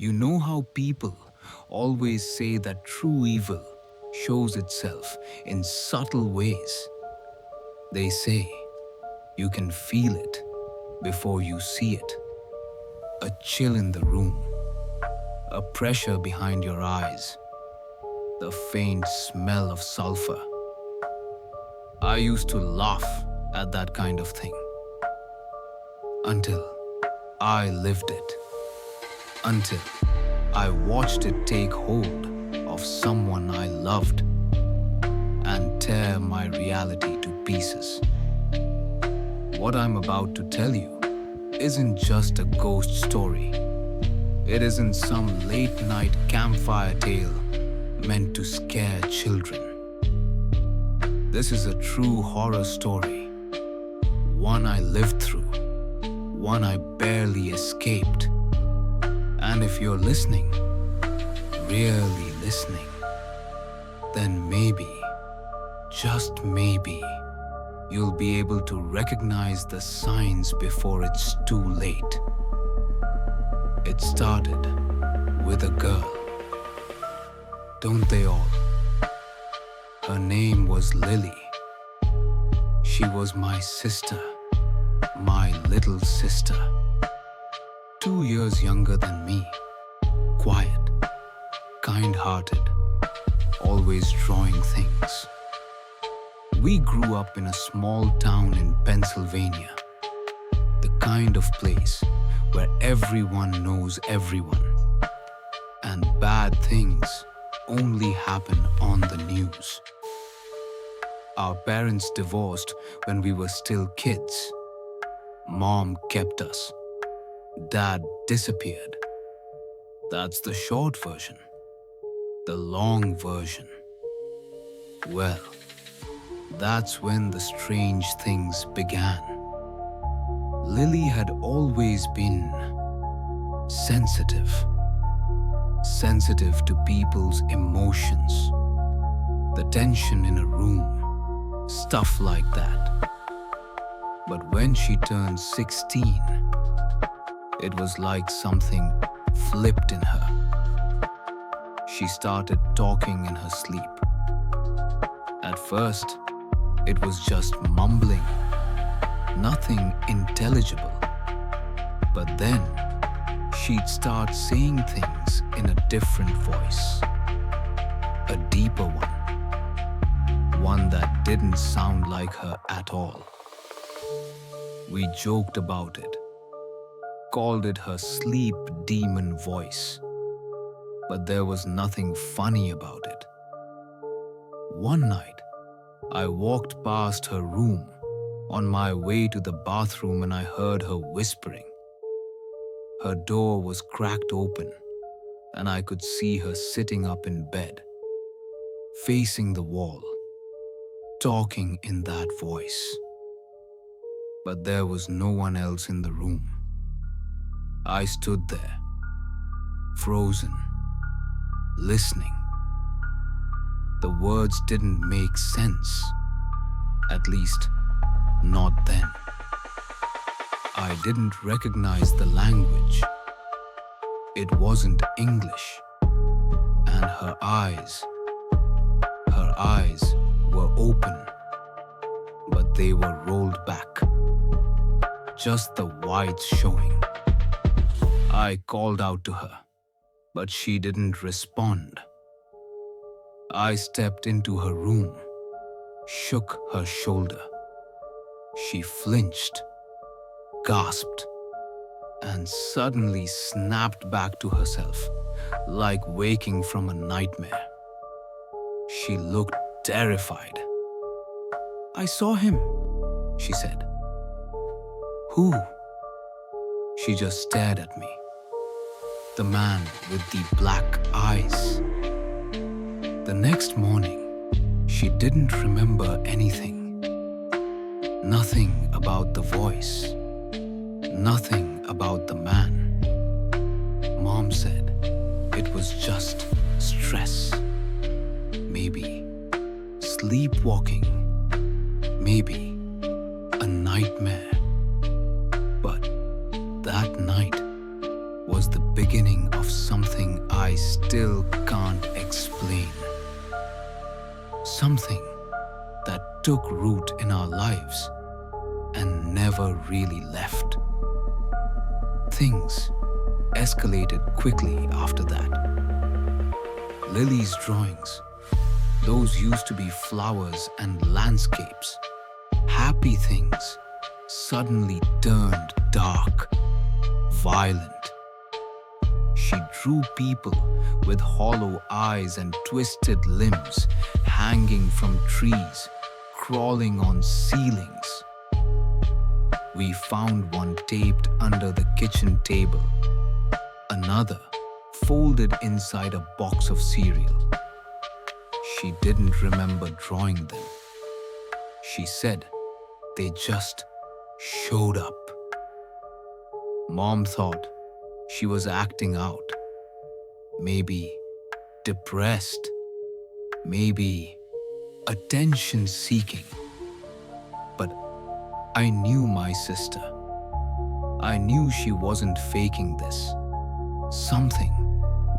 You know how people always say that true evil shows itself in subtle ways. They say you can feel it before you see it. A chill in the room, a pressure behind your eyes, the faint smell of sulfur. I used to laugh at that kind of thing until I lived it, until I watched it take hold of someone I loved and tear my reality to pieces. What I'm about to tell you isn't just a ghost story. It isn't some late night campfire tale meant to scare children. This is a true horror story, one I lived through, one I barely escaped. And if you're listening, really listening, then maybe, just maybe, you'll be able to recognize the signs before it's too late. It started with a girl. Don't they all? Her name was Lily. She was my sister, my little sister. 2 years younger than me. Quiet, kind-hearted, always drawing things. We grew up in a small town in Pennsylvania, the kind of place where everyone knows everyone, and bad things only happen on the news. Our parents divorced when we were still kids. Mom kept us. Dad disappeared. That's the short version. The long version. Well, that's when the strange things began. Lily had always been sensitive. Sensitive to people's emotions. The tension in a room. Stuff like that. But when she turned 16, it was like something flipped in her. She started talking in her sleep. At first, it was just mumbling, nothing intelligible. But then, she'd start saying things in a different voice, a deeper one that didn't sound like her at all. We joked about it, called it her sleep demon voice, but there was nothing funny about it. One night, I walked past her room on my way to the bathroom and I heard her whispering. Her door was cracked open and I could see her sitting up in bed, facing the wall, talking in that voice. But there was no one else in the room. I stood there, frozen, listening. The words didn't make sense, at least not then. I didn't recognize the language. It wasn't English. And her eyes were open, but they were rolled back. Just the whites showing. I called out to her, but she didn't respond. I stepped into her room, shook her shoulder. She flinched, gasped, and suddenly snapped back to herself, like waking from a nightmare. She looked terrified. "I saw him," she said. "Who?" She just stared at me. The man with the black eyes. The next morning, she didn't remember anything. Nothing about the voice. Nothing about the man. Mom said it was just stress. Maybe sleepwalking. Maybe a nightmare. But that night was was the beginning of something I still can't explain. Something that took root in our lives and never really left. Things escalated quickly after that. Lily's drawings, those used to be flowers and landscapes, happy things, suddenly turned dark, violent. She drew people with hollow eyes and twisted limbs, hanging from trees, crawling on ceilings. We found one taped under the kitchen table, another folded inside a box of cereal. She didn't remember drawing them. She said they just showed up. Mom thought she was acting out, maybe depressed, maybe attention seeking. But I knew my sister. I knew she wasn't faking this. Something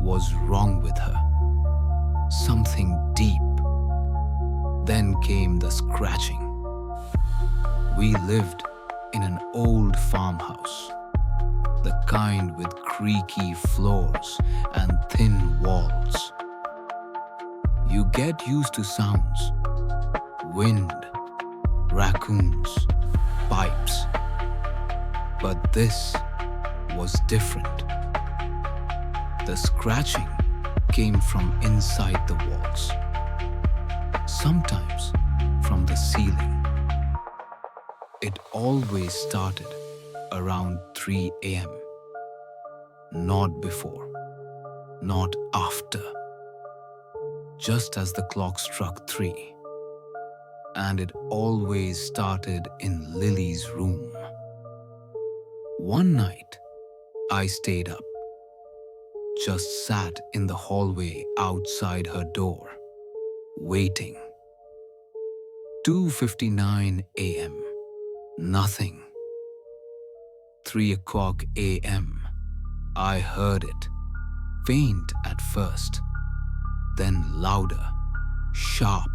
was wrong with her. Something deep. Then came the scratching. We lived in an old farmhouse, the kind with creaky floors and thin walls. You get used to sounds: wind, raccoons, pipes. But this was different. The scratching came from inside the walls, sometimes from the ceiling. It always started around 3 a.m. Not before, not after. Just as the clock struck 3. And it always started in Lily's room. One night, I stayed up, just sat in the hallway outside her door, waiting. 2:59 a.m. Nothing. 3 o'clock a.m. I heard it, faint at first, then louder, sharp,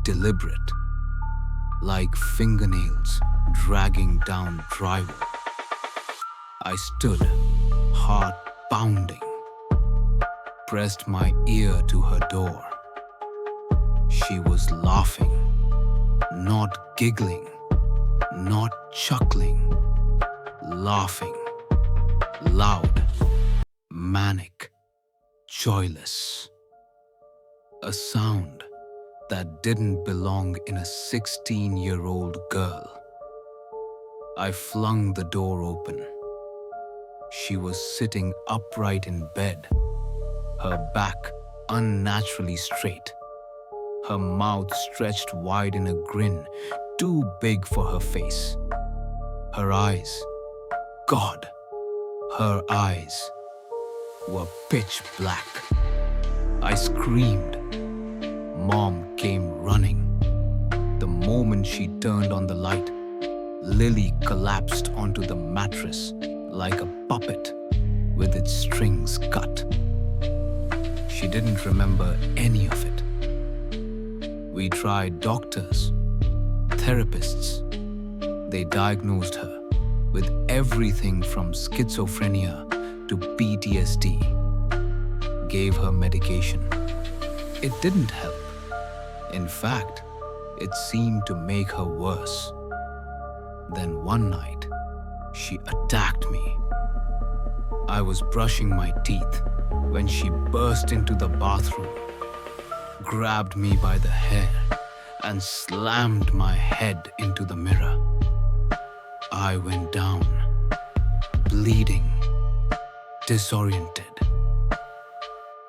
deliberate, like fingernails dragging down drywall. I stood, heart pounding, pressed my ear to her door. She was laughing, not giggling, not chuckling, laughing, loud, manic, joyless. A sound that didn't belong in a 16-year-old girl. I flung the door open. She was sitting upright in bed, her back unnaturally straight, her mouth stretched wide in a grin too big for her face. Her eyes, God, her eyes were pitch black. I screamed. Mom came running. The moment she turned on the light, Lily collapsed onto the mattress like a puppet with its strings cut. She didn't remember any of it. We tried doctors, therapists. They diagnosed her with everything from schizophrenia to PTSD. Gave her medication. It didn't help. In fact, it seemed to make her worse. Then one night, she attacked me. I was brushing my teeth when she burst into the bathroom, grabbed me by the hair, and slammed my head into the mirror. I went down, bleeding, disoriented.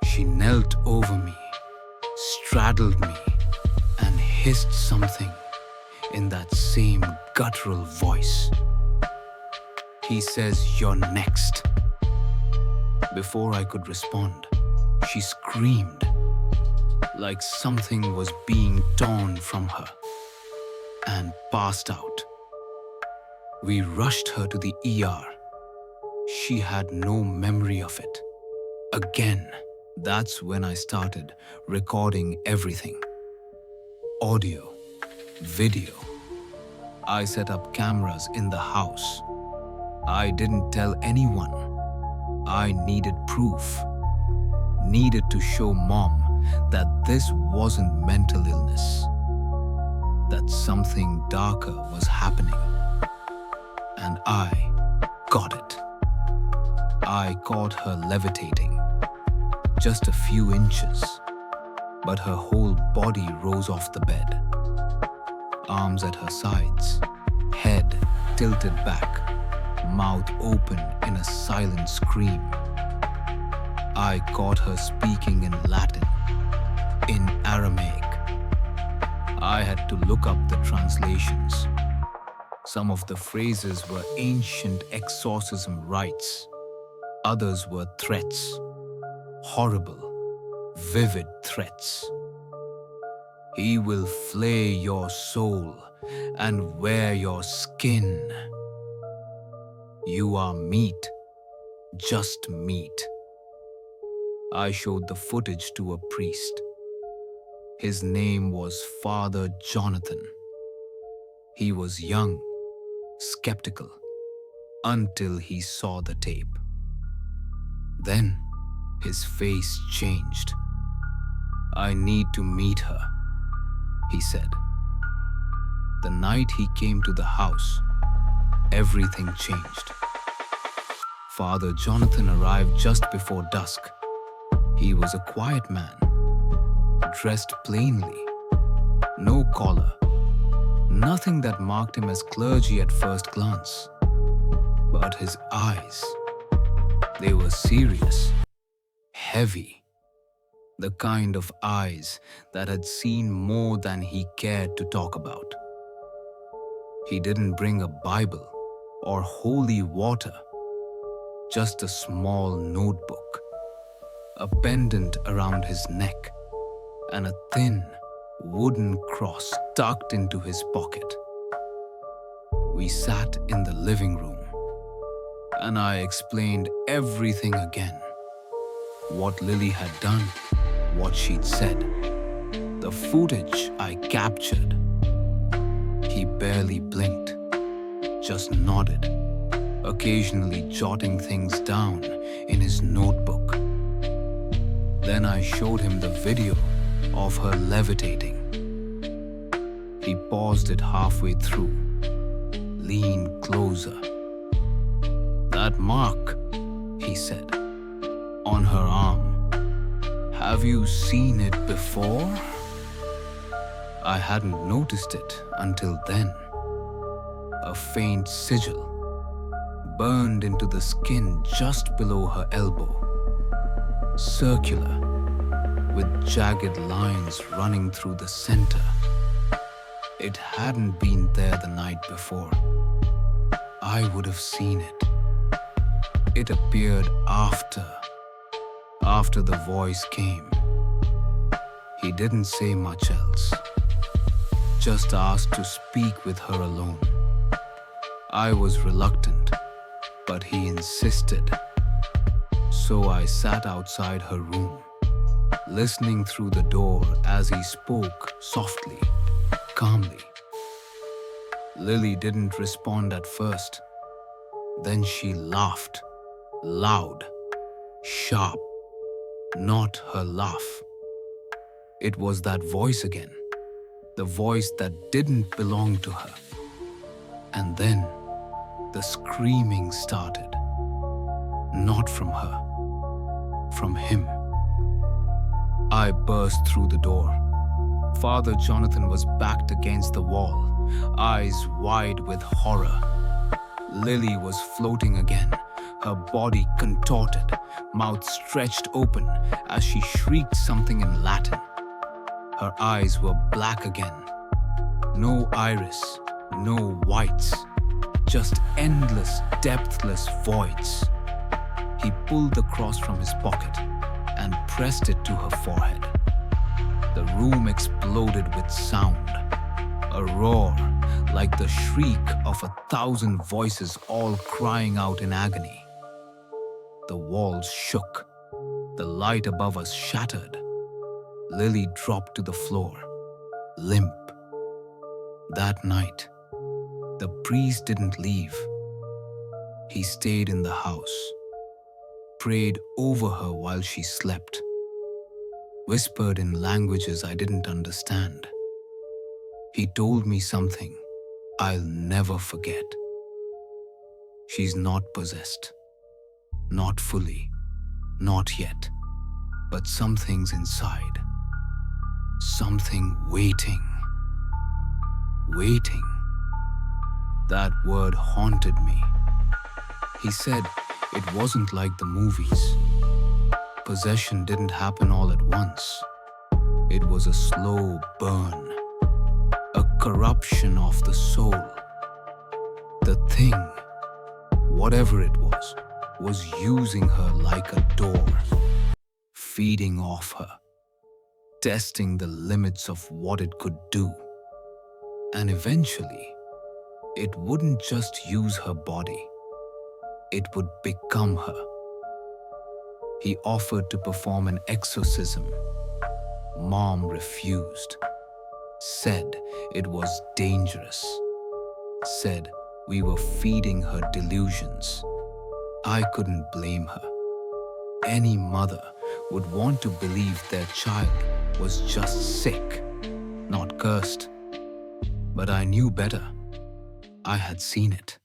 She knelt over me, straddled me, and hissed something in that same guttural voice. He says, "You're next." Before I could respond, she screamed like something was being torn from her and passed out. We rushed her to the ER. She had no memory of it. Again, that's when I started recording everything. Audio, video. I set up cameras in the house. I didn't tell anyone. I needed proof. Needed to show Mom that this wasn't mental illness. That something darker was happening. And I got it. I caught her levitating. Just a few inches. But her whole body rose off the bed. Arms at her sides. Head tilted back. Mouth open in a silent scream. I caught her speaking in Latin, in Aramaic. I had to look up the translations. Some of the phrases were ancient exorcism rites. Others were threats. Horrible, vivid threats. He will flay your soul and wear your skin. You are meat, just meat. I showed the footage to a priest. His name was Father Jonathan. He was young, skeptical, until he saw the tape. Then his face changed. I need to meet her, he said. The night he came to the house, everything changed. Father Jonathan arrived just before dusk. He was a quiet man, dressed plainly, no collar, nothing that marked him as clergy at first glance. But his eyes, they were serious, heavy, the kind of eyes that had seen more than he cared to talk about. He didn't bring a Bible or holy water, just a small notebook, a pendant around his neck, and a thin wooden cross tucked into his pocket. We sat in the living room, and I explained everything again. What Lily had done, what she'd said, the footage I captured. He barely blinked, just nodded, occasionally jotting things down in his notebook. Then I showed him the video of her levitating. He paused it halfway through, leaned closer. That mark, he said, on her arm. Have you seen it before? I hadn't noticed it until then. A faint sigil, burned into the skin just below her elbow. Circular, with jagged lines running through the center. It hadn't been there the night before. I would have seen it. It appeared after the voice came. He didn't say much else, just asked to speak with her alone. I was reluctant, but he insisted. So I sat outside her room, listening through the door as he spoke softly, calmly. Lily didn't respond at first. Then she laughed, loud, sharp, not her laugh. It was that voice again, the voice that didn't belong to her. And then the screaming started, not from her, from him. I burst through the door. Father Jonathan was backed against the wall, eyes wide with horror. Lily was floating again, her body contorted, mouth stretched open as she shrieked something in Latin. Her eyes were black again. No iris, no whites, just endless, depthless voids. He pulled the cross from his pocket and pressed it to her forehead. The room exploded with sound, a roar like the shriek of 1,000 voices all crying out in agony. The walls shook. The light above us shattered. Lily dropped to the floor, limp. That night, the priest didn't leave. He stayed in the house, prayed over her while she slept, whispered in languages I didn't understand. He told me something I'll never forget. She's not possessed. Not fully. Not yet. But something's inside. Something waiting. Waiting. That word haunted me. He said it wasn't like the movies. Possession didn't happen all at once. It was a slow burn. A corruption of the soul. The thing, whatever it was using her like a door, feeding off her, testing the limits of what it could do. And eventually, it wouldn't just use her body, it would become her. He offered to perform an exorcism. Mom refused. Said it was dangerous. Said we were feeding her delusions. I couldn't blame her. Any mother would want to believe their child was just sick, not cursed. But I knew better. I had seen it.